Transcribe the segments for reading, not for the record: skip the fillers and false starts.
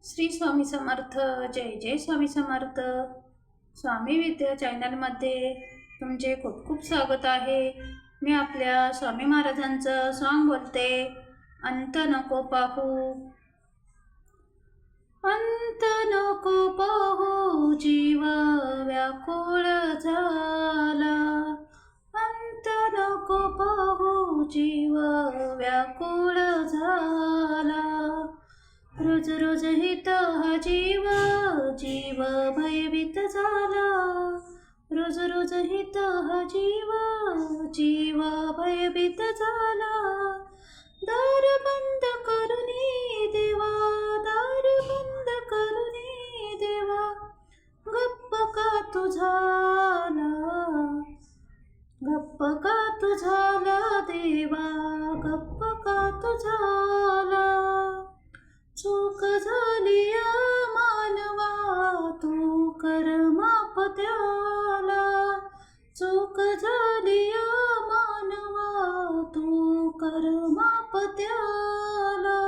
श्री स्वामी समर्थ. जय जय स्वामी समर्थ. स्वामी विद्या चॅनलमध्ये तुमचे खूप खूप स्वागत आहे. मी आपल्या स्वामी महाराजांचं सॉन्ग बोलते. अंत नको पाहू, अंत नको पाहू, जीव व्याकुळ झाला. अंत नको पाहू, जीव व्याकुळ झाला. रोज रोज हित हा जीव, जीव भयभीत झाला. रोज रोज हित हा जीव, जीव भयभीत झाला. दार बंद करुनी देवा, दार बंद करुनी देवा, गप्प का तू झाला, गप्प का तू झाला देवा, गप्प का तू झाला. चूक झाली मानवा, तू कर माफ त्याला. चूक झाली मानवा, तू कर माफ त्याला.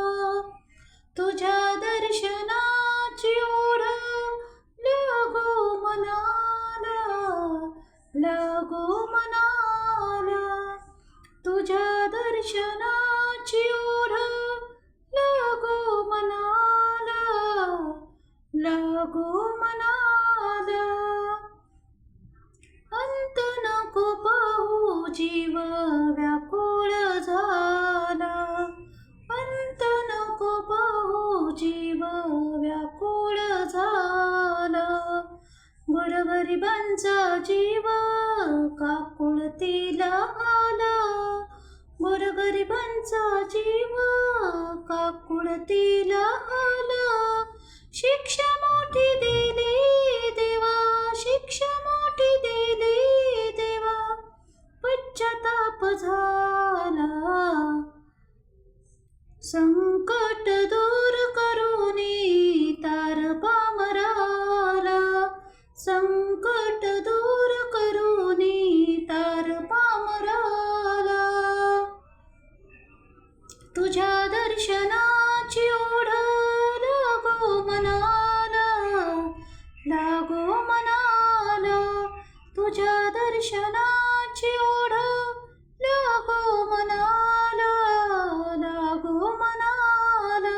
तुझ्या दर्शनाची ओढ लागो मनाला, लागो मनाला. तुझ्या दर्शनाची ओढ लागो मनाला, लागो मनाला. अंत नको पाहू, जीव व्याकुळ झाला. अंत नको पाहू, जीव व्याकुळ झाला. गोरगरिबांचा जीव काकुळतीला आला. गोरगरिबांचा जीव काकुळतीला आला. शिक्षा मोठी दिली देवा, शिक्षा मोठी दिली देवा, पश्चाताप झाला. संकट दूर करुनी तार पामराला. संकट दूर करुनी तार पामराला. तुझ्या दर्शनाची ओढ लागो मनाला, लागो मनाला. तुझ्या दर्शनाची ओढ लागो मनाला, लागो मनाला.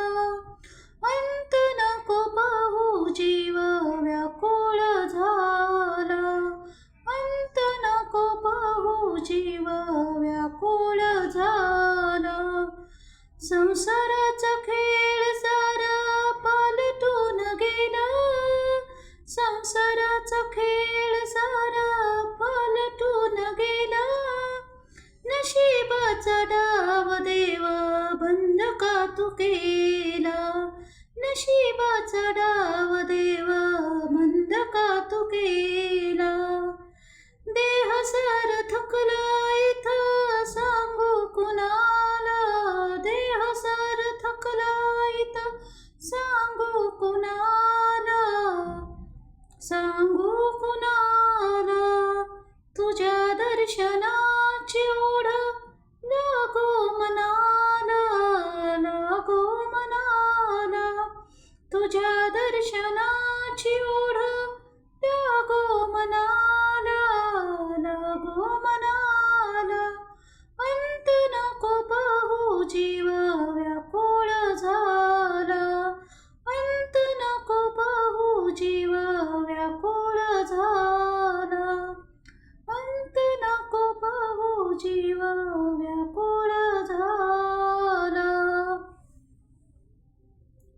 अंत नको पाहू, जीव व्याकुळ झाला. अंत नको पाहू, जीव व्याकुळ झाला. संसाराचा खेळ सारा पालटून गेला. संसाराचा खेळ सारा पालटून गेला. नशिबाचा डाव देवा बंद का तू केला. नशिबाचा डाव देवा बंद का तू केला. देह सार थकला इथं सांगू कुणाला. देह सार थकला इथं सांगू कुणाला, सांगू कुणाला. तुझ्या दर्शनाची ओढ लागो मनाला, लागो मनाला. तुझ्या दर्शनाची ओढ लागो मनाला, लागो मनाला. अंत नको पाहू, जीव व्याकुळ झाला. अंत नको पाहू, जीव व्याकुळ झाला. अंत नको पाहू, जीव व्याकुळ झाला.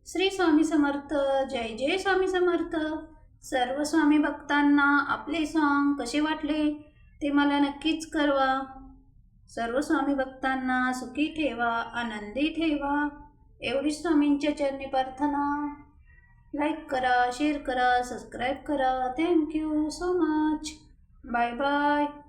श्री स्वामी समर्थ. जय जय स्वामी समर्थ. सर्व स्वामी भक्तांना आपले सॉन्ग कसे वाटले ते मला नक्कीच कळवा. सर्व स्वामी भक्तांना सुखी ठेवा, आनंदी ठेवा, एवढी स्वामींच्या चरणी प्रार्थना. लाईक करा, शेअर करा, सबस्क्राईब करा. Thank you so much. Bye bye.